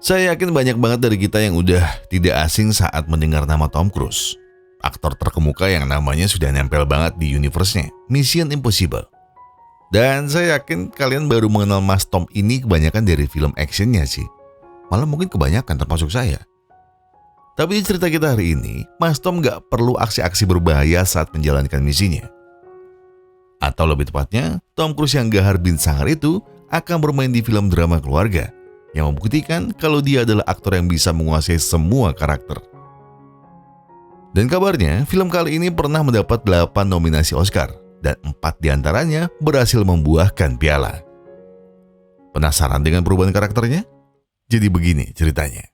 Saya yakin banyak banget dari kita yang udah tidak asing saat mendengar nama Tom Cruise. Aktor terkemuka yang namanya sudah nempel banget di universe-nya, Mission Impossible. Dan saya yakin kalian baru mengenal Mas Tom ini kebanyakan dari film actionnya sih. Malah mungkin kebanyakan termasuk saya. Tapi di cerita kita hari ini, Mas Tom gak perlu aksi-aksi berbahaya saat menjalankan misinya. Atau lebih tepatnya, Tom Cruise yang gahar bin sangar itu akan bermain di film drama keluarga yang membuktikan kalau dia adalah aktor yang bisa menguasai semua karakter. Dan kabarnya, film kali ini pernah mendapat 8 nominasi Oscar dan 4 diantaranya berhasil membuahkan piala. Penasaran dengan perubahan karakternya? Jadi begini ceritanya.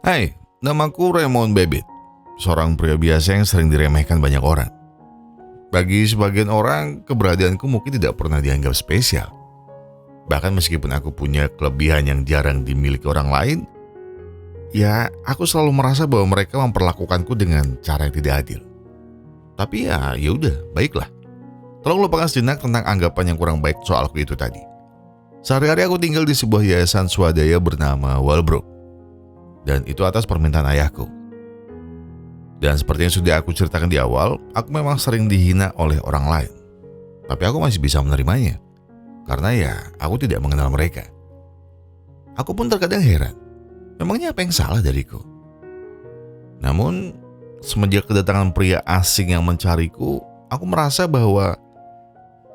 Hai, namaku Raymond Babbitt, seorang pria biasa yang sering diremehkan banyak orang. Bagi sebagian orang, keberadaanku mungkin tidak pernah dianggap spesial. Bahkan meskipun aku punya kelebihan yang jarang dimiliki orang lain, ya aku selalu merasa bahwa mereka memperlakukanku dengan cara yang tidak adil. Tapi ya udah, baiklah. Tolong lupakan sejenak tentang anggapan yang kurang baik soalku itu tadi. Sehari-hari aku tinggal di sebuah yayasan swadaya bernama Walbrook. Dan itu atas permintaan ayahku. Dan seperti yang sudah aku ceritakan di awal, aku memang sering dihina oleh orang lain. Tapi aku masih bisa menerimanya. Karena ya, aku tidak mengenal mereka. Aku pun terkadang heran. Memangnya apa yang salah dariku? Namun, semenjak kedatangan pria asing yang mencariku, aku merasa bahwa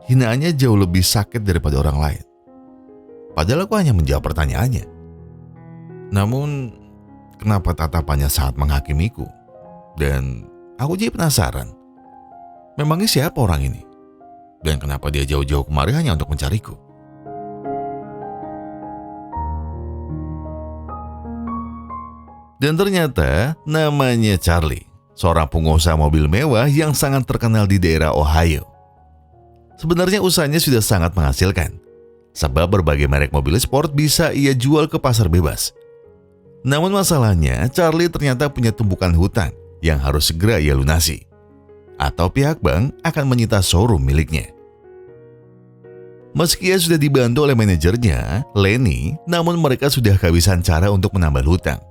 hinaannya jauh lebih sakit daripada orang lain. Padahal aku hanya menjawab pertanyaannya. Namun, kenapa tatapannya sangat menghakimiku? Dan aku jadi penasaran. Memangnya siapa orang ini? Dan kenapa dia jauh-jauh kemari hanya untuk mencariku? Dan ternyata namanya Charlie, seorang pengusaha mobil mewah yang sangat terkenal di daerah Ohio. Sebenarnya usahanya sudah sangat menghasilkan, sebab berbagai merek mobil sport bisa ia jual ke pasar bebas. Namun masalahnya, Charlie ternyata punya tumpukan hutang yang harus segera ia lunasi. Atau pihak bank akan menyita showroom miliknya. Meski ia sudah dibantu oleh manajernya, Lenny, namun mereka sudah kehabisan cara untuk menambal hutang.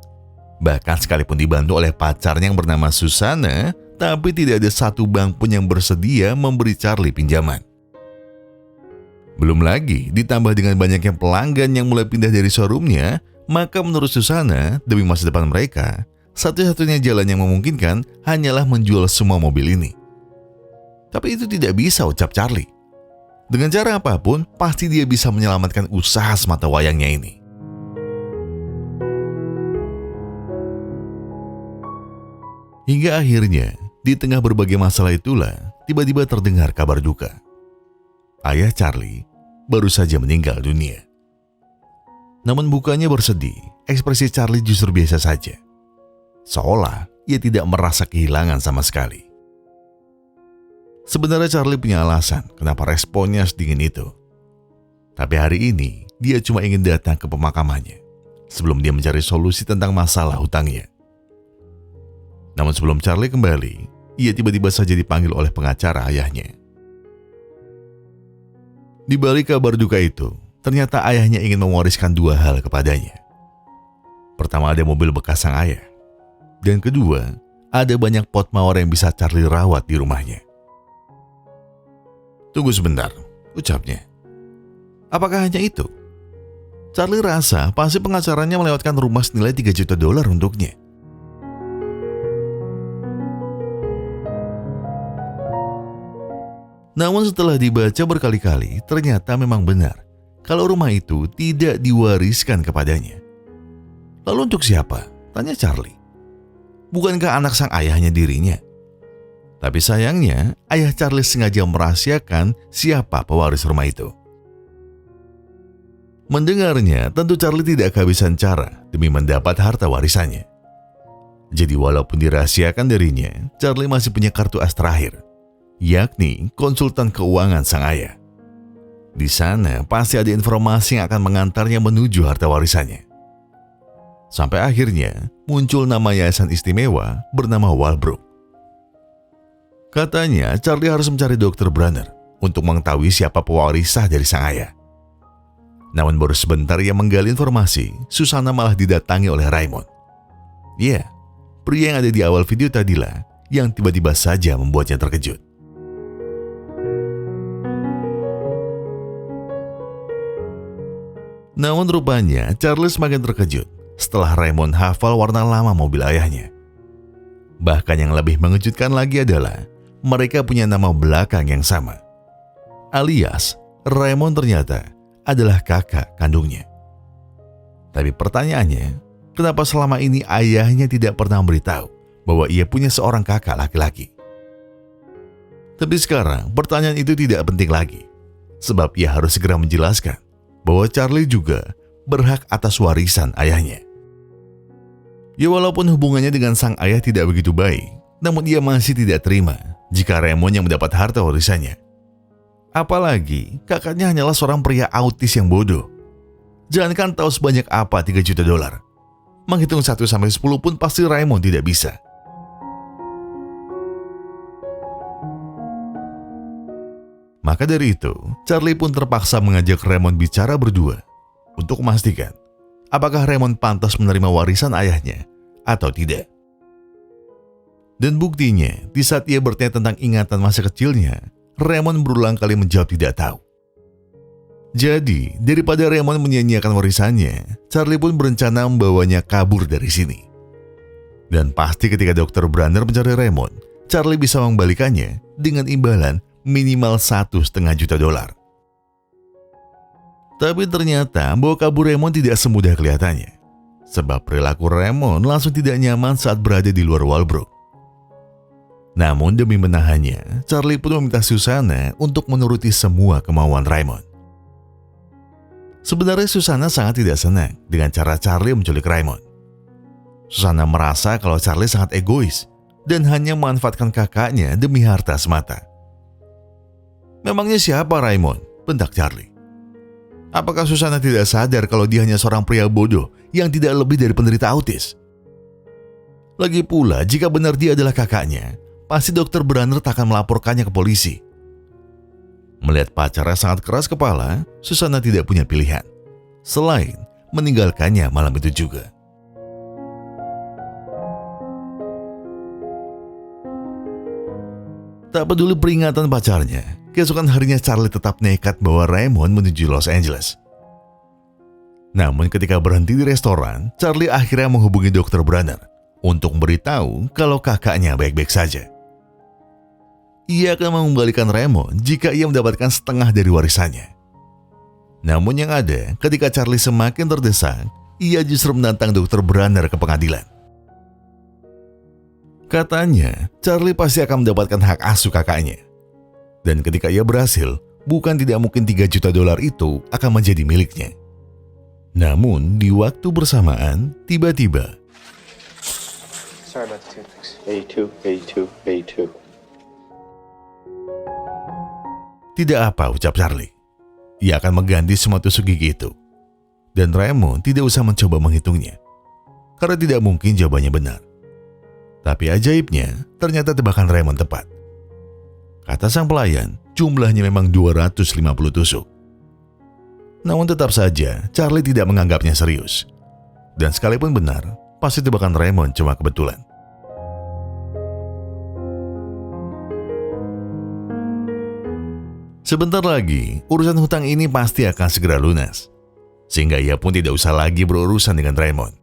Bahkan sekalipun dibantu oleh pacarnya yang bernama Susana, tapi tidak ada satu bank pun yang bersedia memberi Charlie pinjaman. Belum lagi ditambah dengan banyaknya pelanggan yang mulai pindah dari showroomnya, maka menurut Susana, demi masa depan mereka, satu-satunya jalan yang memungkinkan hanyalah menjual semua mobil ini. Tapi itu tidak bisa, ucap Charlie. Dengan cara apapun, pasti dia bisa menyelamatkan usaha semata wayangnya ini. Hingga akhirnya, di tengah berbagai masalah itulah, tiba-tiba terdengar kabar duka. Ayah Charlie baru saja meninggal dunia. Namun bukannya bersedih, ekspresi Charlie justru biasa saja. Seolah ia tidak merasa kehilangan sama sekali. Sebenarnya Charlie punya alasan kenapa responnya sedingin itu. Tapi hari ini dia cuma ingin datang ke pemakamannya sebelum dia mencari solusi tentang masalah hutangnya. Namun sebelum Charlie kembali, ia tiba-tiba saja dipanggil oleh pengacara ayahnya. Di balik kabar duka itu, ternyata ayahnya ingin mewariskan 2 hal kepadanya. Pertama, ada mobil bekas sang ayah. Dan kedua, ada banyak pot mawar yang bisa Charlie rawat di rumahnya. Tunggu sebentar, ucapnya. Apakah hanya itu? Charlie rasa pasti pengacaranya melewatkan rumah senilai $3 juta untuknya. Namun setelah dibaca berkali-kali, ternyata memang benar kalau rumah itu tidak diwariskan kepadanya. Lalu untuk siapa? Tanya Charlie. Bukankah anak sang ayahnya dirinya? Tapi sayangnya, ayah Charlie sengaja merahasiakan siapa pewaris rumah itu. Mendengarnya, tentu Charlie tidak kehabisan cara demi mendapat harta warisannya. Jadi walaupun dirahasiakan darinya, Charlie masih punya kartu as terakhir, yakni konsultan keuangan sang ayah. Di sana pasti ada informasi yang akan mengantarnya menuju harta warisannya. Sampai akhirnya muncul nama yayasan istimewa bernama Walbrook. Katanya Charlie harus mencari Dr. Brunner untuk mengetahui siapa pewaris sah dari sang ayah. Namun baru sebentar ia menggali informasi, Susana malah didatangi oleh Raymond. Ya, pria yang ada di awal video tadilah yang tiba-tiba saja membuatnya terkejut. Namun rupanya Charlie semakin terkejut setelah Raymond hafal warna lama mobil ayahnya. Bahkan yang lebih mengejutkan lagi adalah mereka punya nama belakang yang sama. Alias, Raymond ternyata adalah kakak kandungnya. Tapi pertanyaannya, kenapa selama ini ayahnya tidak pernah memberitahu bahwa ia punya seorang kakak laki-laki? Tapi sekarang pertanyaan itu tidak penting lagi, sebab ia harus segera menjelaskan bahwa Charlie juga berhak atas warisan ayahnya. Ya walaupun hubungannya dengan sang ayah tidak begitu baik, namun ia masih tidak terima jika Raymond yang mendapat harta warisannya. Apalagi kakaknya hanyalah seorang pria autis yang bodoh. Jangankan tahu sebanyak apa 3 juta dolar. Menghitung 1 sampai 10 pun pasti Raymond tidak bisa. Maka dari itu, Charlie pun terpaksa mengajak Raymond bicara berdua untuk memastikan apakah Raymond pantas menerima warisan ayahnya atau tidak. Dan buktinya, di saat ia bertanya tentang ingatan masa kecilnya, Raymond berulang kali menjawab tidak tahu. Jadi, daripada Raymond menyia-nyiakan warisannya, Charlie pun berencana membawanya kabur dari sini. Dan pasti ketika Dr. Brunner mencari Raymond, Charlie bisa mengembalikannya dengan imbalan minimal 1,5 juta dolar. Tapi ternyata bawa kabur Raymond tidak semudah kelihatannya. Sebab perilaku Raymond langsung tidak nyaman saat berada di luar Walbrook. Namun demi menahannya, Charlie pun meminta Susana untuk menuruti semua kemauan Raymond. Sebenarnya Susana sangat tidak senang dengan cara Charlie menculik Raymond. Susana merasa kalau Charlie sangat egois dan hanya memanfaatkan kakaknya demi harta semata. Memangnya siapa Raymond? Bentak Charlie. Apakah Susana tidak sadar kalau dia hanya seorang pria bodoh yang tidak lebih dari penderita autis? Lagi pula, jika benar dia adalah kakaknya, pasti Dr. Brunner tak akan melaporkannya ke polisi. Melihat pacarnya sangat keras kepala, Susana tidak punya pilihan selain meninggalkannya malam itu juga. Tak peduli peringatan pacarnya, keesokan harinya Charlie tetap nekat bawa Raymond menuju Los Angeles. Namun ketika berhenti di restoran, Charlie akhirnya menghubungi Dr. Brunner untuk memberitahu kalau kakaknya baik-baik saja. Ia akan mengembalikan Raymond jika ia mendapatkan setengah dari warisannya. Namun yang ada, ketika Charlie semakin terdesak, ia justru menantang Dr. Brunner ke pengadilan. Katanya, Charlie pasti akan mendapatkan hak asuh kakaknya. Dan ketika ia berhasil, bukan tidak mungkin 3 juta dolar itu akan menjadi miliknya. Namun, di waktu bersamaan, tiba-tiba Sorry about the toothpicks. A2. tidak apa ucap Charlie. Ia akan mengganti semua tusuk gigi itu. Dan Raymond tidak usah mencoba menghitungnya. Karena tidak mungkin jawabannya benar. Tapi ajaibnya, ternyata tebakan Raymond tepat. Kata sang pelayan, jumlahnya memang 250 tusuk. Namun tetap saja, Charlie tidak menganggapnya serius. Dan sekalipun benar, pasti tebakan Raymond cuma kebetulan. Sebentar lagi, urusan hutang ini pasti akan segera lunas. Sehingga ia pun tidak usah lagi berurusan dengan Raymond.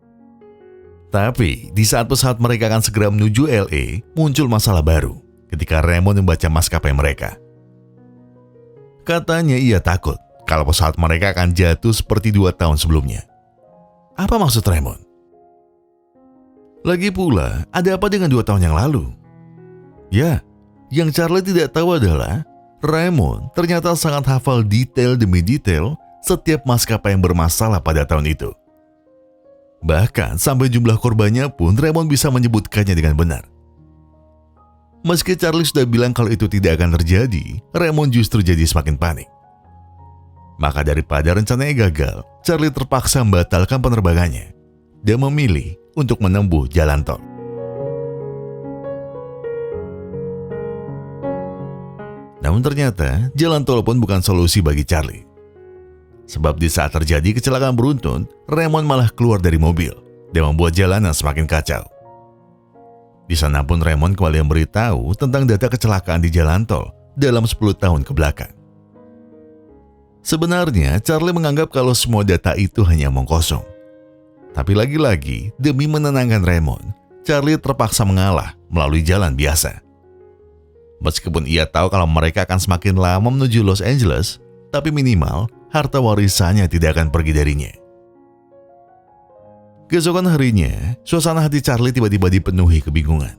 Tapi, di saat pesawat mereka akan segera menuju LA, muncul masalah baru ketika Raymond membaca maskapai mereka. Katanya ia takut kalau pesawat mereka akan jatuh seperti 2 tahun sebelumnya. Apa maksud Raymond? Lagi pula, ada apa dengan 2 tahun yang lalu? Ya, yang Charlie tidak tahu adalah Raymond ternyata sangat hafal detail demi detail setiap maskapai yang bermasalah pada tahun itu. Bahkan sampai jumlah korbannya pun Raymond bisa menyebutkannya dengan benar. Meski Charlie sudah bilang kalau itu tidak akan terjadi, Raymond justru jadi semakin panik. Maka daripada rencananya gagal, Charlie terpaksa membatalkan penerbangannya dan memilih untuk menempuh jalan tol. Namun ternyata jalan tol pun bukan solusi bagi Charlie. Sebab di saat terjadi kecelakaan beruntun, Raymond malah keluar dari mobil dan membuat jalanan semakin kacau. Di sana pun Raymond kembali memberitahu tentang data kecelakaan di jalan tol dalam 10 tahun ke belakang. Sebenarnya Charlie menganggap kalau semua data itu hanya omong kosong. Tapi lagi-lagi demi menenangkan Raymond, Charlie terpaksa mengalah melalui jalan biasa. Meskipun ia tahu kalau mereka akan semakin lama menuju Los Angeles, tapi minimal harta warisannya tidak akan pergi darinya. Keesokan harinya, suasana hati Charlie tiba-tiba dipenuhi kebingungan.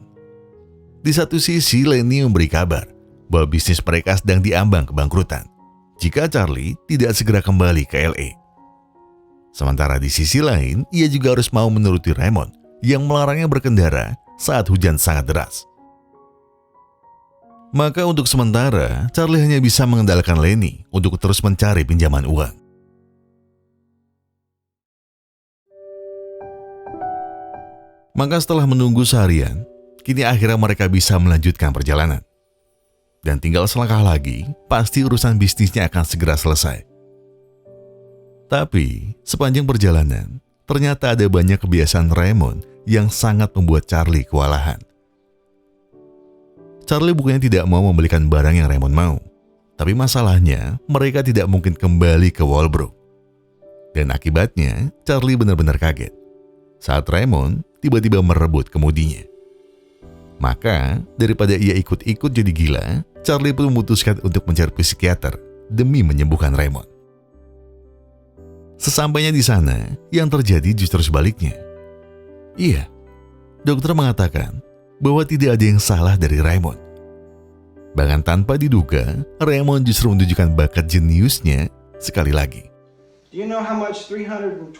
Di satu sisi, Lenny memberi kabar bahwa bisnis mereka sedang diambang kebangkrutan jika Charlie tidak segera kembali ke LA. Sementara di sisi lain, ia juga harus mau menuruti Raymond yang melarangnya berkendara saat hujan sangat deras. Maka untuk sementara, Charlie hanya bisa mengandalkan Lenny untuk terus mencari pinjaman uang. Maka setelah menunggu seharian, kini akhirnya mereka bisa melanjutkan perjalanan. Dan tinggal selangkah lagi, pasti urusan bisnisnya akan segera selesai. Tapi, sepanjang perjalanan, ternyata ada banyak kebiasaan Raymond yang sangat membuat Charlie kewalahan. Charlie bukannya tidak mau membelikan barang yang Raymond mau, tapi masalahnya mereka tidak mungkin kembali ke Walbrook. Dan akibatnya, Charlie benar-benar kaget saat Raymond tiba-tiba merebut kemudinya. Maka, daripada ia ikut-ikut jadi gila, Charlie pun memutuskan untuk mencari psikiater demi menyembuhkan Raymond. Sesampainya di sana, yang terjadi justru sebaliknya. Iya, dokter mengatakan bahwa tidak ada yang salah dari Raymond. Bahkan tanpa diduga, Raymond justru menunjukkan bakat jeniusnya sekali lagi. Do you know how much 312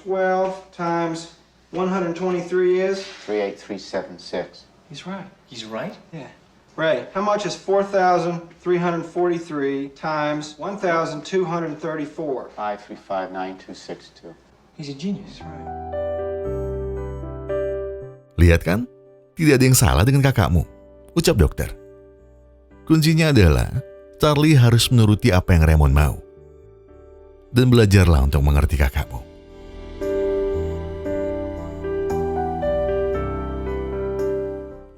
times 123 is? 38376. He's right. He's right? Yeah. Ray, how much is 4,343 times 1,234? 5359262. He's a genius. That's right. Lihat kan? Tidak ada yang salah dengan kakakmu, ucap dokter. Kuncinya adalah Charlie harus menuruti apa yang Raymond mau. Dan belajarlah untuk mengerti kakakmu.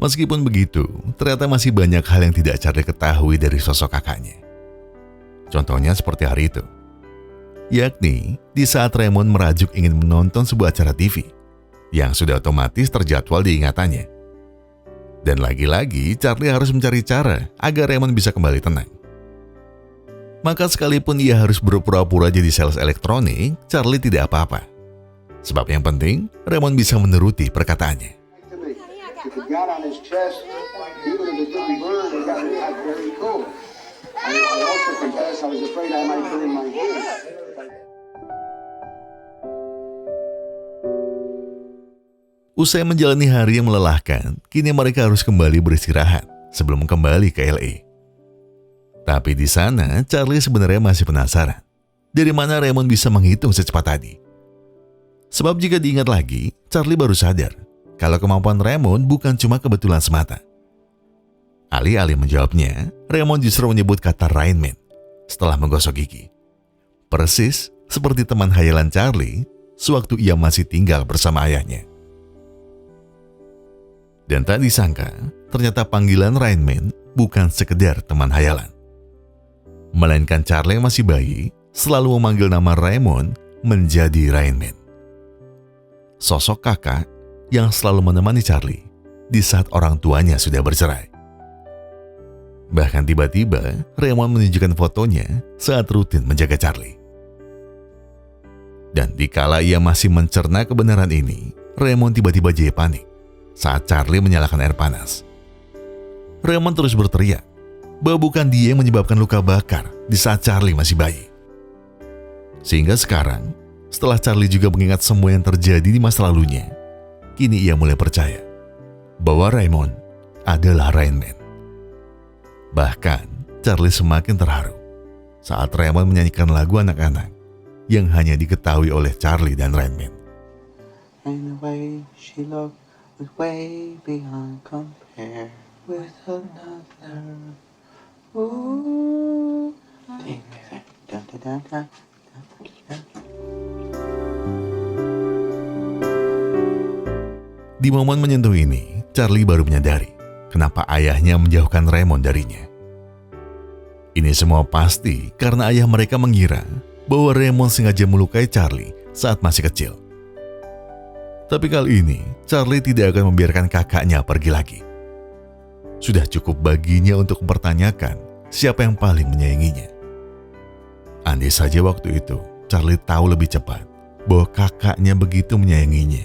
Meskipun begitu, ternyata masih banyak hal yang tidak Charlie ketahui dari sosok kakaknya. Contohnya seperti hari itu. Yakni di saat Raymond merajuk ingin menonton sebuah acara TV yang sudah otomatis terjadwal di ingatannya. Dan lagi-lagi Charlie harus mencari cara agar Raymond bisa kembali tenang. Maka sekalipun ia harus berpura-pura jadi sales elektronik, Charlie tidak apa-apa. Sebab yang penting, Raymond bisa menuruti perkataannya. If it got on his chest, even if it didn't burn, it got very cold. I also confess I was afraid I might burn my hand. Usai menjalani hari yang melelahkan, kini mereka harus kembali beristirahat sebelum kembali ke LA. Tapi di sana, Charlie sebenarnya masih penasaran dari mana Raymond bisa menghitung secepat tadi. Sebab jika diingat lagi, Charlie baru sadar kalau kemampuan Raymond bukan cuma kebetulan semata. Alih-alih menjawabnya, Raymond justru menyebut kata Rain Man setelah menggosok gigi. Persis seperti teman hayalan Charlie sewaktu ia masih tinggal bersama ayahnya. Dan tak disangka, ternyata panggilan Rain Man bukan sekedar teman hayalan. Melainkan Charlie yang masih bayi selalu memanggil nama Raymond menjadi Rain Man. Sosok kakak yang selalu menemani Charlie di saat orang tuanya sudah bercerai. Bahkan tiba-tiba Raymond menunjukkan fotonya saat rutin menjaga Charlie. Dan dikala ia masih mencerna kebenaran ini, Raymond tiba-tiba jadi panik saat Charlie menyalakan air panas. Raymond terus berteriak bahwa bukan dia yang menyebabkan luka bakar di saat Charlie masih bayi. Sehingga sekarang, setelah Charlie juga mengingat semua yang terjadi di masa lalunya, kini ia mulai percaya bahwa Raymond adalah Rain Man. Bahkan, Charlie semakin terharu saat Raymond menyanyikan lagu anak-anak yang hanya diketahui oleh Charlie dan Rain Man. And the way she looked was way beyond compare with another. Ooh. Ding, ding, dun, dun, dun, dun, dun, dun. Di momen menyentuh ini, Charlie baru menyadari kenapa ayahnya menjauhkan Raymond darinya. Ini semua pasti karena ayah mereka mengira bahwa Raymond sengaja melukai Charlie saat masih kecil. Tapi kali ini, Charlie tidak akan membiarkan kakaknya pergi lagi. Sudah cukup baginya untuk mempertanyakan siapa yang paling menyayanginya. Andai saja waktu itu, Charlie tahu lebih cepat bahwa kakaknya begitu menyayanginya.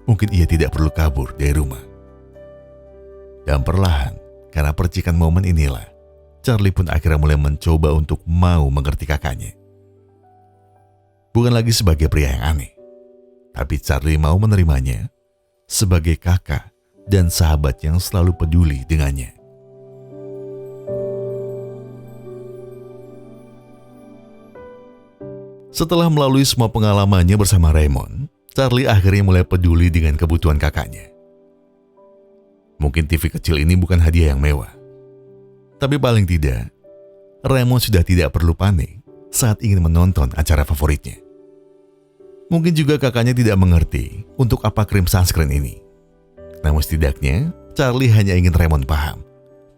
Mungkin ia tidak perlu kabur dari rumah. Dan perlahan, karena percikan momen inilah, Charlie pun akhirnya mulai mencoba untuk mau mengerti kakaknya. Bukan lagi sebagai pria yang aneh, tapi Charlie mau menerimanya sebagai kakak dan sahabat yang selalu peduli dengannya. Setelah melalui semua pengalamannya bersama Raymond, Charlie akhirnya mulai peduli dengan kebutuhan kakaknya. Mungkin TV kecil ini bukan hadiah yang mewah, tapi paling tidak, Raymond sudah tidak perlu panik saat ingin menonton acara favoritnya. Mungkin juga kakaknya tidak mengerti untuk apa krim sunscreen ini. Namun setidaknya, Charlie hanya ingin Raymond paham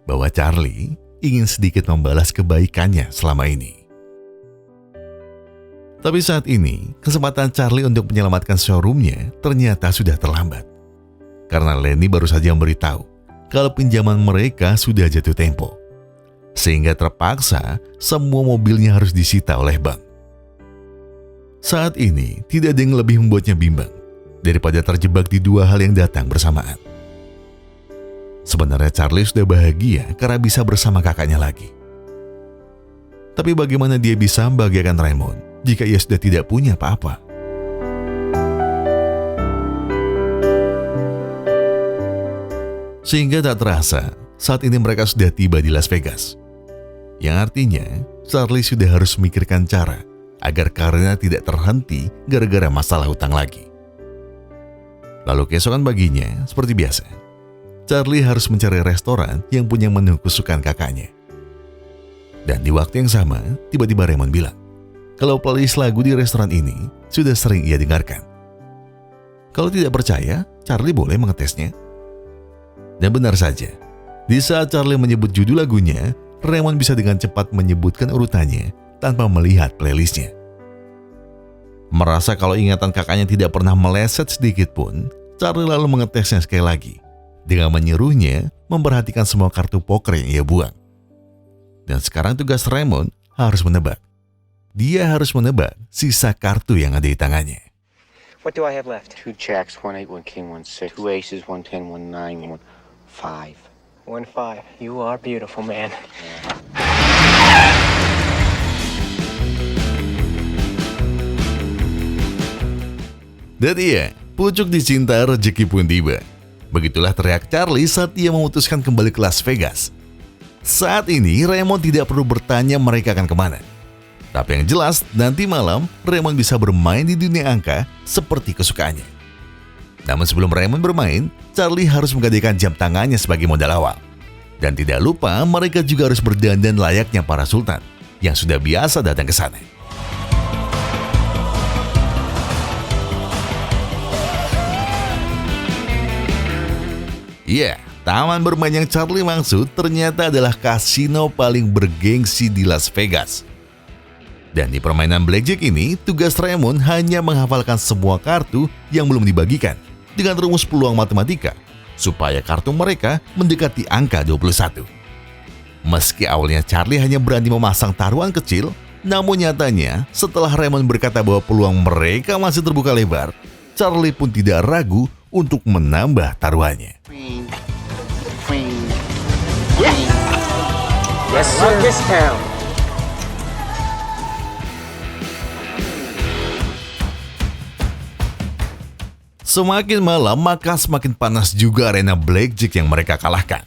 bahwa Charlie ingin sedikit membalas kebaikannya selama ini. Tapi saat ini, kesempatan Charlie untuk menyelamatkan showroomnya ternyata sudah terlambat. Karena Lenny baru saja memberitahu kalau pinjaman mereka sudah jatuh tempo. Sehingga terpaksa semua mobilnya harus disita oleh bank. Saat ini, tidak ada yang lebih membuatnya bimbang daripada terjebak di dua hal yang datang bersamaan. Sebenarnya Charlie sudah bahagia karena bisa bersama kakaknya lagi. Tapi bagaimana dia bisa membahagiakan Raymond jika ia sudah tidak punya apa-apa? Sehingga tak terasa, saat ini mereka sudah tiba di Las Vegas. Yang artinya, Charlie sudah harus memikirkan cara agar karirnya tidak terhenti gara-gara masalah hutang lagi. Lalu keesokan paginya, seperti biasa, Charlie harus mencari restoran yang punya menu kesukaan kakaknya. Dan di waktu yang sama, tiba-tiba Raymond bilang kalau playlist lagu di restoran ini sudah sering ia dengarkan. Kalau tidak percaya, Charlie boleh mengetesnya. Dan benar saja, di saat Charlie menyebut judul lagunya, Raymond bisa dengan cepat menyebutkan urutannya tanpa melihat playlistnya. Merasa kalau ingatan kakaknya tidak pernah meleset sedikit pun, Charlie lalu mengetesnya sekali lagi dengan menyuruhnya memperhatikan semua kartu poker yang ia buang. Dan sekarang tugas Raymond harus menebak. Dia harus menebak sisa kartu yang ada di tangannya. What do I have left? 2 jacks, 1 8, 1 king, 1 6, 2 aces, 1 10, 1 9, 1 5. 1-5. You are beautiful, man. Dan iya, pucuk dicinta rezeki pun tiba. Begitulah teriak Charlie saat ia memutuskan kembali ke Las Vegas. Saat ini Raymond tidak perlu bertanya mereka akan kemana. Tapi yang jelas, nanti malam Raymond bisa bermain di dunia angka seperti kesukaannya. Namun sebelum Raymond bermain, Charlie harus menggadaikan jam tangannya sebagai modal awal. Dan tidak lupa mereka juga harus berdandan layaknya para sultan yang sudah biasa datang ke sana. Ya, taman bermain yang Charlie maksud ternyata adalah kasino paling bergengsi di Las Vegas. Dan di permainan blackjack ini, tugas Raymond hanya menghafalkan semua kartu yang belum dibagikan dengan rumus peluang matematika supaya kartu mereka mendekati angka 21. Meski awalnya Charlie hanya berani memasang taruhan kecil, namun nyatanya setelah Raymond berkata bahwa peluang mereka masih terbuka lebar, Charlie pun tidak ragu untuk menambah taruhannya. Queen. Queen. Yes, sir. This town. Semakin malam, maka semakin panas juga arena blackjack yang mereka kalahkan.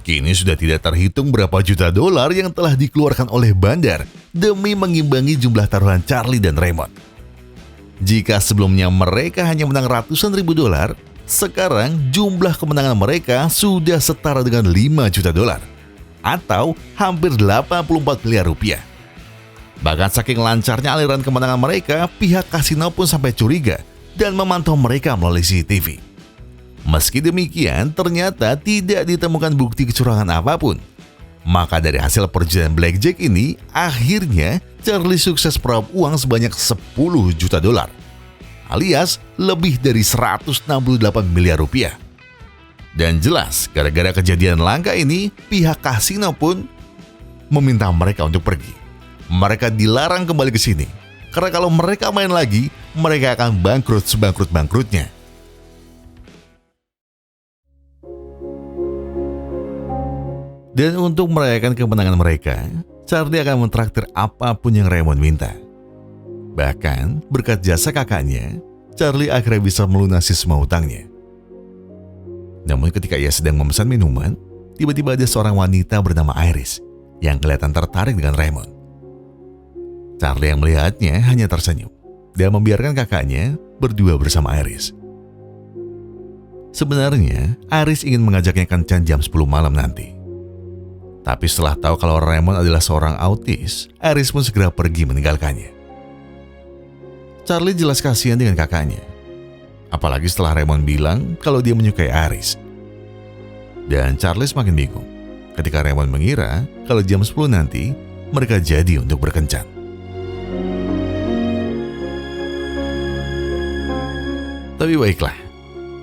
Kini sudah tidak terhitung berapa juta dolar yang telah dikeluarkan oleh bandar demi mengimbangi jumlah taruhan Charlie dan Raymond. Jika sebelumnya mereka hanya menang ratusan ribu dolar, sekarang jumlah kemenangan mereka sudah setara dengan 5 juta dolar atau hampir 84 miliar rupiah. Bahkan saking lancarnya aliran kemenangan mereka, pihak kasino pun sampai curiga dan memantau mereka melalui CCTV. Meski demikian, ternyata tidak ditemukan bukti kecurangan apapun. Maka dari hasil perjalanan blackjack ini, akhirnya Charlie sukses meraup uang sebanyak 10 juta dolar, alias lebih dari 168 miliar rupiah. Dan jelas, gara-gara kejadian langka ini, pihak kasino pun meminta mereka untuk pergi. Mereka dilarang kembali ke sini, karena kalau mereka main lagi, mereka akan bangkrut sebangkrut-bangkrutnya. Dan untuk merayakan kemenangan mereka, Charlie akan mentraktir apapun yang Raymond minta. Bahkan, berkat jasa kakaknya, Charlie akhirnya bisa melunasi semua hutangnya. Namun ketika ia sedang memesan minuman, tiba-tiba ada seorang wanita bernama Iris yang kelihatan tertarik dengan Raymond. Charlie yang melihatnya hanya tersenyum dan membiarkan kakaknya berdua bersama Iris. Sebenarnya, Iris ingin mengajaknya kencan jam 10 malam nanti. Tapi setelah tahu kalau Raymond adalah seorang autis, Iris pun segera pergi meninggalkannya. Charlie jelas kasihan dengan kakaknya. Apalagi setelah Raymond bilang kalau dia menyukai Iris. Dan Charlie semakin bingung ketika Raymond mengira kalau jam 10 nanti mereka jadi untuk berkencan. Tapi baiklah,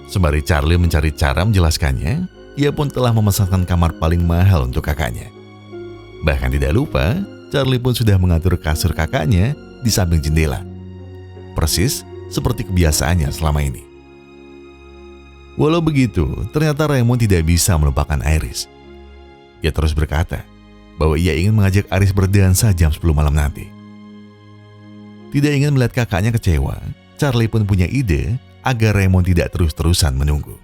sembari Charlie mencari cara menjelaskannya, ia pun telah memesankan kamar paling mahal untuk kakaknya. Bahkan tidak lupa, Charlie pun sudah mengatur kasur kakaknya di samping jendela. Persis seperti kebiasaannya selama ini. Walau begitu, ternyata Raymond tidak bisa melupakan Iris. Ia terus berkata bahwa ia ingin mengajak Iris berdansa jam 10 malam nanti. Tidak ingin melihat kakaknya kecewa, Charlie pun punya ide agar Raymond tidak terus-terusan menunggu.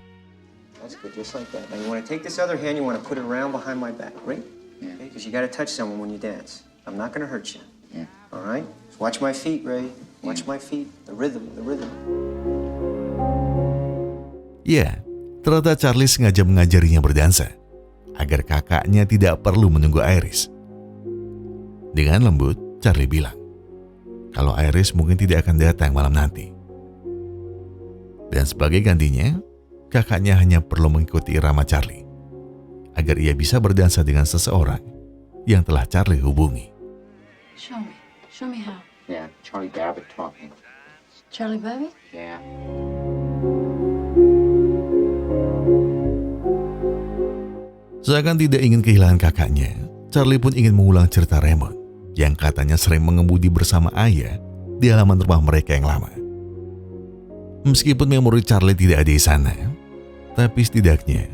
That's good, just like that. Now you want to take this other hand, you want to put it around behind my back, right? Yeah. Okay, because you got to touch someone when you dance. I'm not going to hurt you. Yeah. All right? Just watch my feet, Ray. Watch my feet. The rhythm, the rhythm. Ya, ternyata Charlie sengaja mengajarinya berdansa agar kakaknya tidak perlu menunggu Iris. Dengan lembut, Charlie bilang kalau Iris mungkin tidak akan datang malam nanti. Dan sebagai gantinya, kakaknya hanya perlu mengikuti irama Charlie agar ia bisa berdansa dengan seseorang yang telah Charlie hubungi. Show me how. Yeah, Charlie Babbitt talking. Charlie Babbitt? Yeah. Seakan tidak ingin kehilangan kakaknya, Charlie pun ingin mengulang cerita Raymond yang katanya sering mengemudi bersama ayah di halaman rumah mereka yang lama. Meskipun memori Charlie tidak ada di sana, tapi setidaknya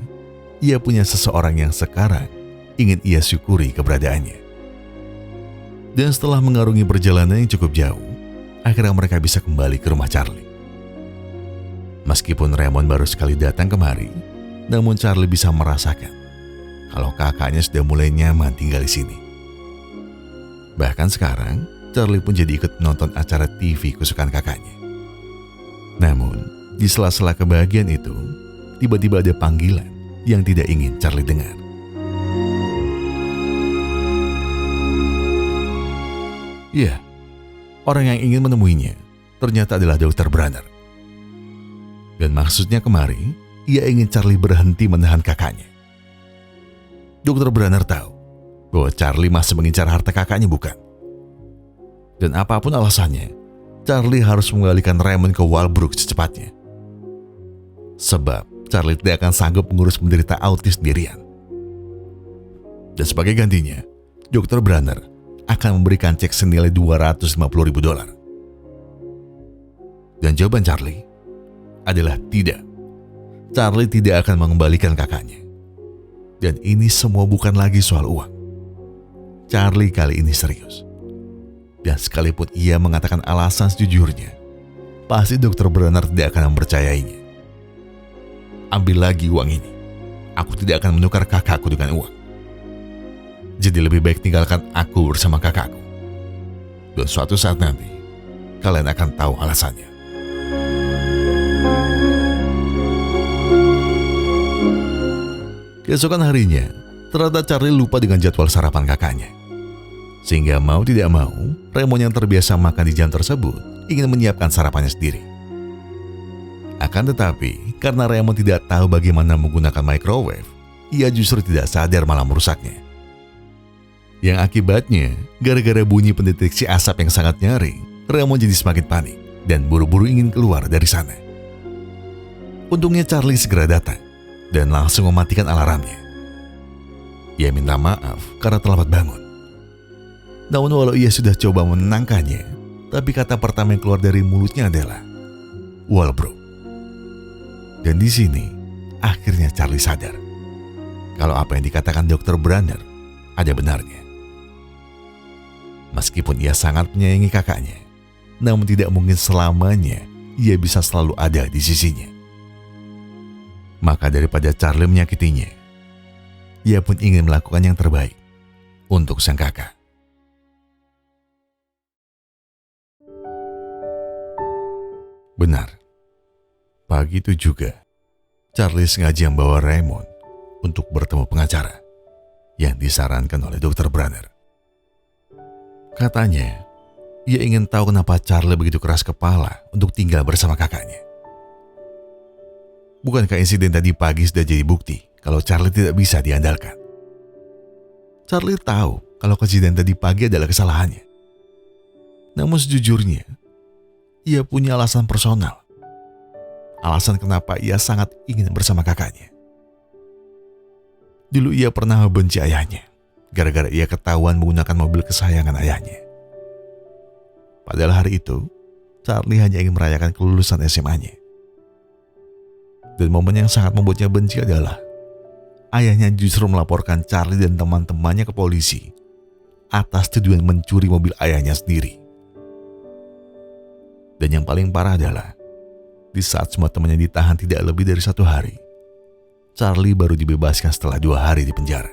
ia punya seseorang yang sekarang ingin ia syukuri keberadaannya. Dan setelah mengarungi perjalanan yang cukup jauh, akhirnya mereka bisa kembali ke rumah Charlie. Meskipun Raymond baru sekali datang kemari, namun Charlie bisa merasakan kalau kakaknya sudah mulai nyaman tinggal di sini. Bahkan sekarang, Charlie pun jadi ikut menonton acara TV kesukaan kakaknya. Namun, di sela-sela kebahagiaan itu, tiba-tiba ada panggilan yang tidak ingin Charlie dengar. Ya, orang yang ingin menemuinya ternyata adalah Dr. Branner. Dan maksudnya kemari, ia ingin Charlie berhenti menahan kakaknya. Dr. Branner tahu bahwa Charlie masih mengincar harta kakaknya, bukan? Dan apapun alasannya, Charlie harus mengembalikan Raymond ke Walbrook secepatnya. Sebab Charlie tidak akan sanggup mengurus penderita autis sendirian. Dan sebagai gantinya, Dr. Branner akan memberikan cek senilai $250,000. Dan jawaban Charlie adalah tidak. Charlie tidak akan mengembalikan kakaknya. Dan ini semua bukan lagi soal uang. Charlie kali ini serius. Dan sekalipun ia mengatakan alasan sejujurnya, pasti Dr. Branner tidak akan mempercayainya. Ambil lagi uang ini. Aku tidak akan menukar kakakku dengan uang. Jadi lebih baik tinggalkan aku bersama kakakku. Dan suatu saat nanti, kalian akan tahu alasannya. Keesokan harinya, ternyata Charlie lupa dengan jadwal sarapan kakaknya. Sehingga mau tidak mau, Raymond yang terbiasa makan di jam tersebut ingin menyiapkan sarapannya sendiri. Akan tetapi, karena Raymond tidak tahu bagaimana menggunakan microwave, ia justru tidak sadar malah merusaknya. Yang akibatnya, gara-gara bunyi pendeteksi asap yang sangat nyaring, Raymond jadi semakin panik dan buru-buru ingin keluar dari sana. Untungnya Charlie segera datang dan langsung mematikan alarmnya. Ia minta maaf karena terlambat bangun. Namun walau ia sudah coba menenangkannya, tapi kata pertama yang keluar dari mulutnya adalah "Well bro." Dan di sini akhirnya Charlie sadar kalau apa yang dikatakan Dr. Branner ada benarnya. Meskipun ia sangat menyayangi kakaknya, namun tidak mungkin selamanya ia bisa selalu ada di sisinya. Maka daripada Charlie menyakitinya, ia pun ingin melakukan yang terbaik untuk sang kakak. Benar, pagi itu juga Charlie sengaja membawa Raymond untuk bertemu pengacara yang disarankan oleh Dr. Branner. Katanya, ia ingin tahu kenapa Charlie begitu keras kepala untuk tinggal bersama kakaknya. Bukankah insiden tadi pagi sudah jadi bukti kalau Charlie tidak bisa diandalkan? Charlie tahu kalau kejadian tadi pagi adalah kesalahannya. Namun sejujurnya, ia punya alasan personal. Alasan kenapa ia sangat ingin bersama kakaknya. Dulu ia pernah membenci ayahnya, gara-gara ia ketahuan menggunakan mobil kesayangan ayahnya. Padahal hari itu, Charlie hanya ingin merayakan kelulusan SMA-nya. Dan momen yang sangat membuatnya benci adalah ayahnya justru melaporkan Charlie dan teman-temannya ke polisi atas tuduhan mencuri mobil ayahnya sendiri. Dan yang paling parah adalah di saat semua temannya ditahan tidak lebih dari 1 hari, Charlie baru dibebaskan setelah 2 hari di penjara.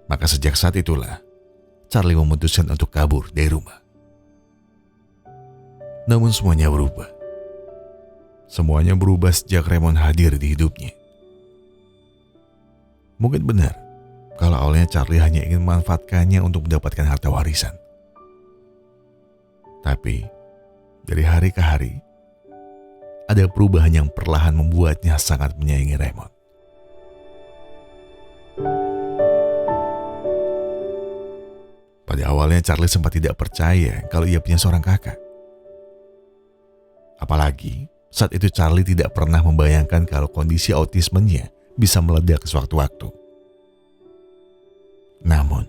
Maka sejak saat itulah Charlie memutuskan untuk kabur dari rumah. Namun semuanya berubah. Semuanya berubah sejak Raymond hadir di hidupnya. Mungkin benar kalau awalnya Charlie hanya ingin memanfaatkannya untuk mendapatkan harta warisan. Tapi dari hari ke hari, ada perubahan yang perlahan membuatnya sangat menyayangi Raymond. Pada awalnya Charlie sempat tidak percaya kalau ia punya seorang kakak. Apalagi saat itu Charlie tidak pernah membayangkan kalau kondisi autismenya bisa meledak sewaktu-waktu. Namun,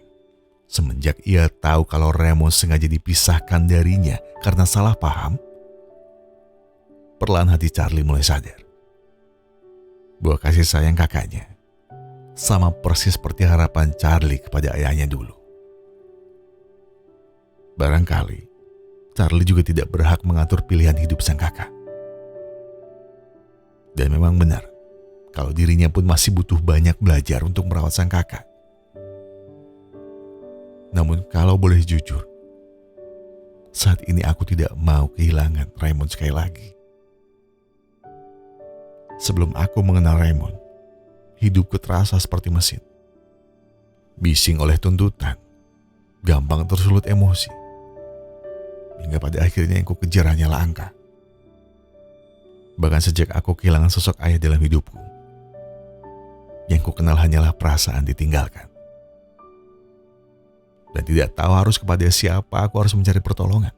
semenjak ia tahu kalau Raymond sengaja dipisahkan darinya karena salah paham, perlahan hati Charlie mulai sadar bahwa kasih sayang kakaknya sama persis seperti harapan Charlie kepada ayahnya dulu. Barangkali Charlie juga tidak berhak mengatur pilihan hidup sang kakak. Dan memang benar kalau dirinya pun masih butuh banyak belajar untuk merawat sang kakak. Namun kalau boleh jujur, saat ini aku tidak mau kehilangan Raymond sekali lagi. Sebelum aku mengenal Raymond, hidupku terasa seperti mesin. Bising oleh tuntutan, gampang tersulut emosi. Hingga pada akhirnya yang ku kejar hanyalah angka. Bahkan sejak aku kehilangan sosok ayah dalam hidupku, yang ku kenal hanyalah perasaan ditinggalkan. Dan tidak tahu harus kepada siapa aku harus mencari pertolongan.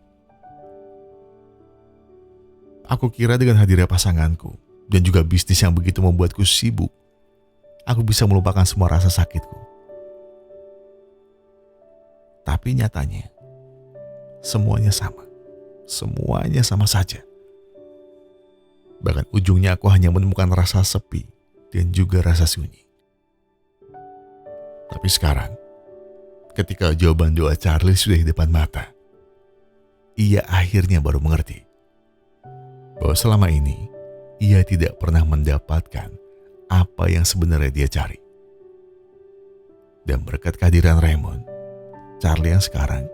Aku kira dengan hadirnya pasanganku dan juga bisnis yang begitu membuatku sibuk, aku bisa melupakan semua rasa sakitku. Tapi nyatanya, semuanya sama. Semuanya sama saja. Bahkan ujungnya aku hanya menemukan rasa sepi dan juga rasa sunyi. Tapi sekarang, ketika jawaban doa Charlie sudah di depan mata, ia akhirnya baru mengerti bahwa selama ini ia tidak pernah mendapatkan apa yang sebenarnya dia cari. Dan berkat kehadiran Raymond, Charlie yang sekarang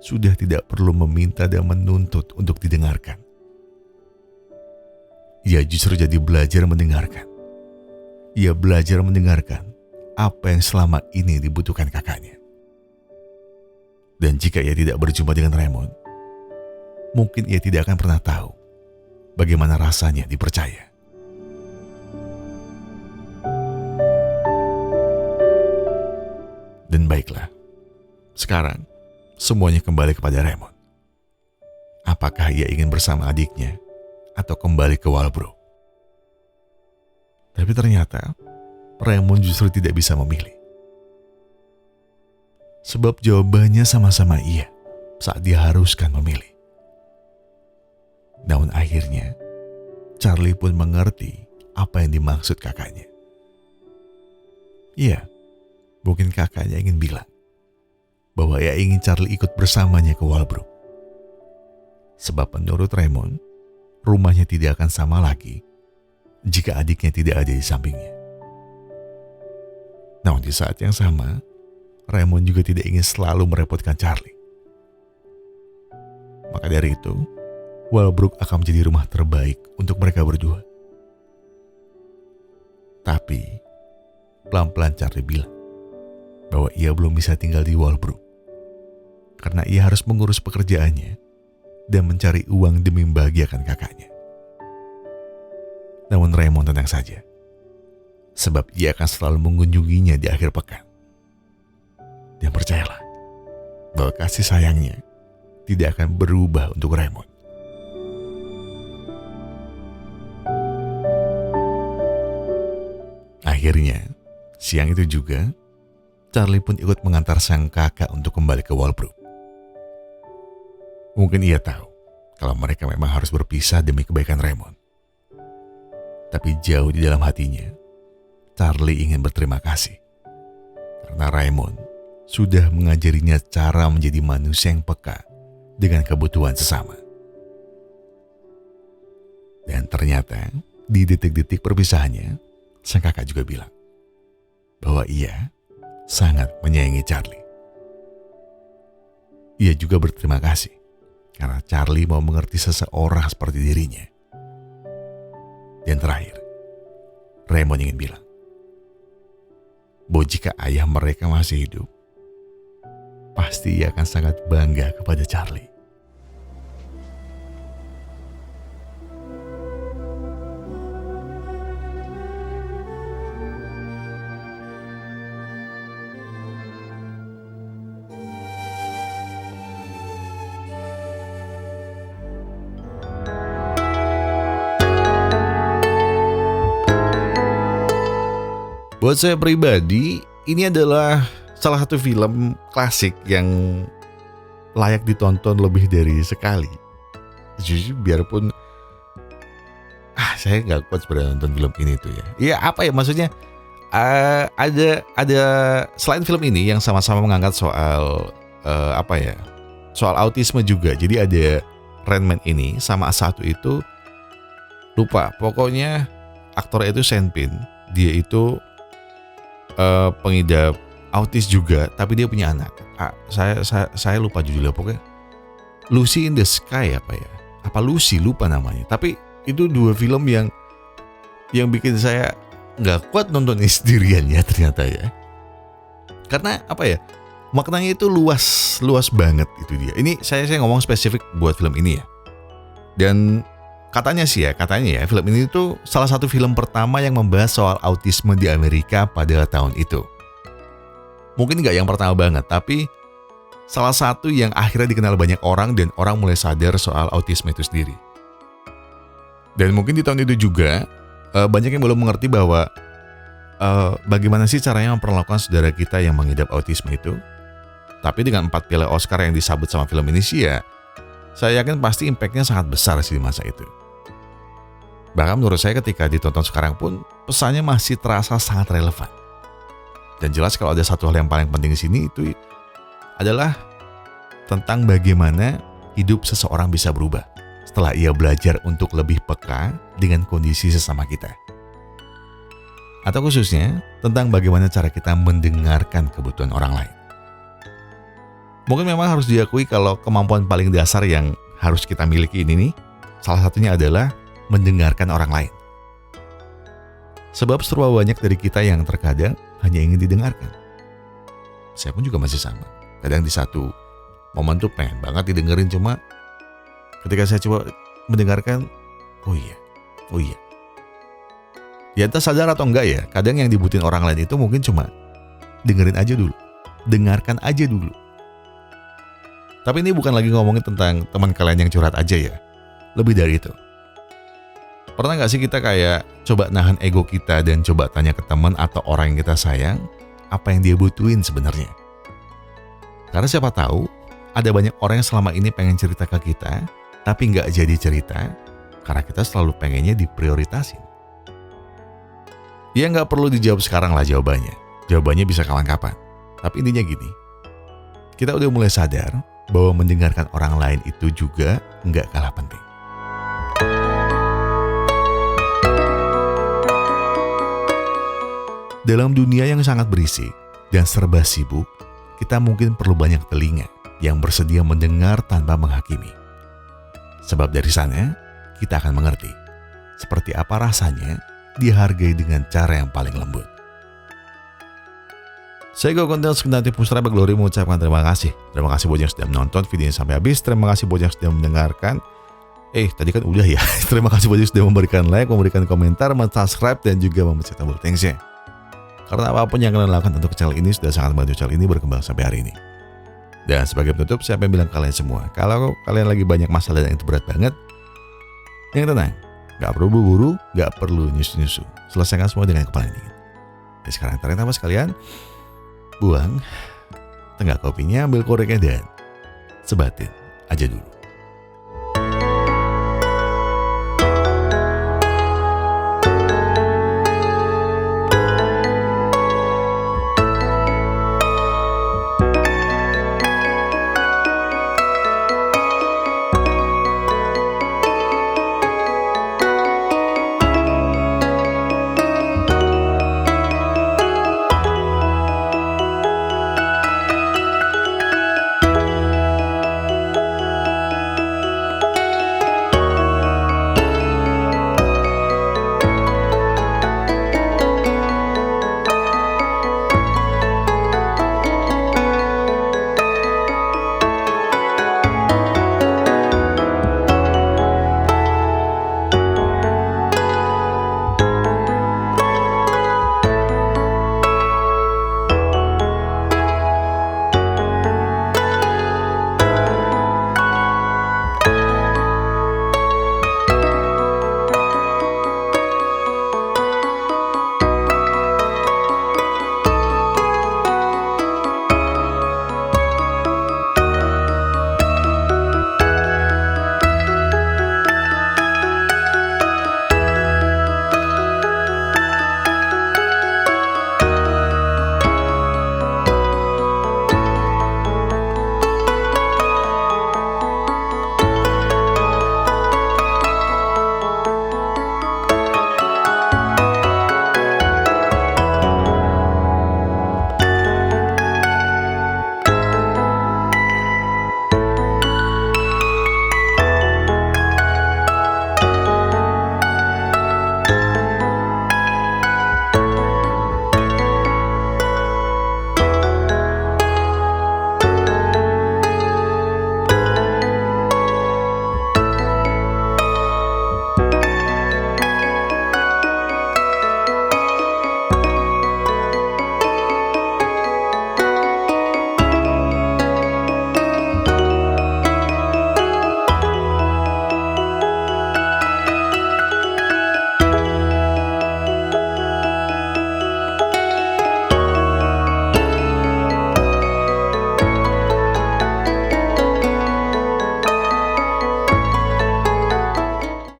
sudah tidak perlu meminta dan menuntut untuk didengarkan. Ia justru jadi belajar mendengarkan ia belajar mendengarkan apa yang selama ini dibutuhkan kakaknya. Dan jika ia tidak berjumpa dengan Raymond, mungkin ia tidak akan pernah tahu bagaimana rasanya dipercaya. Dan baiklah, sekarang semuanya kembali kepada Raymond. Apakah ia ingin bersama adiknya atau kembali ke Walbrook? Tapi ternyata Raymond justru tidak bisa memilih. Sebab jawabannya sama-sama iya saat diharuskan memilih. Namun akhirnya, Charlie pun mengerti apa yang dimaksud kakaknya. Iya, mungkin kakaknya ingin bilang bahwa ia ingin Charlie ikut bersamanya ke Walbrook. Sebab menurut Raymond, rumahnya tidak akan sama lagi jika adiknya tidak ada di sampingnya. Namun di saat yang sama, Raymond juga tidak ingin selalu merepotkan Charlie. Maka dari itu, Walbrook akan menjadi rumah terbaik untuk mereka berdua. Tapi, pelan-pelan Charlie bilang bahwa ia belum bisa tinggal di Walbrook karena ia harus mengurus pekerjaannya dan mencari uang demi membahagiakan kakaknya. Namun Raymond tenang saja, sebab ia akan selalu mengunjunginya di akhir pekan. Dan percayalah, bahwa kasih sayangnya tidak akan berubah untuk Raymond. Akhirnya, siang itu juga, Charlie pun ikut mengantar sang kakak untuk kembali ke Walbrook. Mungkin ia tahu kalau mereka memang harus berpisah demi kebaikan Raymond. Tapi jauh di dalam hatinya, Charlie ingin berterima kasih. Karena Raymond sudah mengajarinya cara menjadi manusia yang peka dengan kebutuhan sesama. Dan ternyata di detik-detik perpisahannya, sang kakak juga bilang bahwa ia sangat menyayangi Charlie. Ia juga berterima kasih karena Charlie mau mengerti seseorang seperti dirinya. Dan terakhir, Raymond ingin bilang bahwa jika ayah mereka masih hidup, pasti ia akan sangat bangga kepada Charlie. Buat saya pribadi, ini adalah salah satu film klasik yang layak ditonton lebih dari sekali. Jadi biarpun saya nggak kuat sebenarnya nonton film ini tuh ya. Iya apa ya maksudnya? Ada selain film ini yang sama-sama mengangkat soal soal autisme juga. Jadi ada Rain Man ini sama satu itu lupa. Pokoknya aktornya itu Sean Penn. Dia itu pengidap autis juga, tapi dia punya anak. Saya lupa judulnya, pokoknya Lucy in the Sky apa Lucy, lupa namanya. Tapi itu dua film yang bikin saya nggak kuat nonton ini sendirian ya ternyata ya. Karena maknanya itu luas banget itu dia. Ini saya ngomong spesifik buat film ini ya. Dan katanya film ini tuh salah satu film pertama yang membahas soal autisme di Amerika pada tahun itu. Mungkin nggak yang pertama banget, tapi salah satu yang akhirnya dikenal banyak orang dan orang mulai sadar soal autisme itu sendiri. Dan mungkin di tahun itu juga banyak yang belum mengerti bahwa bagaimana sih caranya memperlakukan saudara kita yang mengidap autisme itu. Tapi dengan 4 piala Oscar yang disabet sama film ini sih ya, saya yakin pasti impactnya sangat besar sih di masa itu. Bahkan menurut saya ketika ditonton sekarang pun pesannya masih terasa sangat relevan. Dan jelas kalau ada satu hal yang paling penting di sini itu adalah tentang bagaimana hidup seseorang bisa berubah setelah ia belajar untuk lebih peka dengan kondisi sesama kita. Atau khususnya tentang bagaimana cara kita mendengarkan kebutuhan orang lain. Mungkin memang harus diakui kalau kemampuan paling dasar yang harus kita miliki ini nih, salah satunya adalah mendengarkan orang lain. Sebab serba banyak dari kita yang terkadang hanya ingin didengarkan. Saya pun juga masih sama. Kadang di satu momen tuh pengen banget didengerin, cuma ketika saya coba mendengarkan, oh iya. Ya entah sadar atau enggak ya, kadang yang dibutuhin orang lain itu mungkin cuma dengerin aja dulu. Dengarkan aja dulu. Tapi ini bukan lagi ngomongin tentang teman kalian yang curhat aja ya. Lebih dari itu. Pernah gak sih kita kayak coba nahan ego kita dan coba tanya ke teman atau orang yang kita sayang, apa yang dia butuhin sebenarnya? Karena siapa tahu, ada banyak orang yang selama ini pengen cerita ke kita, tapi gak jadi cerita, karena kita selalu pengennya diprioritasin. Ya gak perlu dijawab sekarang lah jawabannya. Jawabannya bisa kapan-kapan. Tapi intinya gini, kita udah mulai sadar bahwa mendengarkan orang lain itu juga gak kalah penting. Dalam dunia yang sangat berisik dan serba sibuk, kita mungkin perlu banyak telinga yang bersedia mendengar tanpa menghakimi. Sebab dari sana, kita akan mengerti seperti apa rasanya dihargai dengan cara yang paling lembut. Saya Gokontel Sekendanti Pusra Glory mengucapkan terima kasih. Terima kasih buat yang sudah menonton video ini sampai habis. Terima kasih buat yang sudah mendengarkan. Tadi kan udah ya. Terima kasih buat yang sudah memberikan like, memberikan komentar, subscribe, dan juga memencet tombol thanks-nya. Karena apapun yang kalian lakukan untuk channel ini sudah sangat membantu channel ini berkembang sampai hari ini. Dan sebagai penutup, saya pengen bilang kalian semua, kalau kalian lagi banyak masalah dan itu berat banget, yang tenang, gak perlu buru-buru, gak perlu nyusu-nyusu. Selesaikan semua dengan kepala dingin. Jadi sekarang tarik nafas kalian, buang, tenggak kopinya, ambil koreknya dan sebatin aja dulu.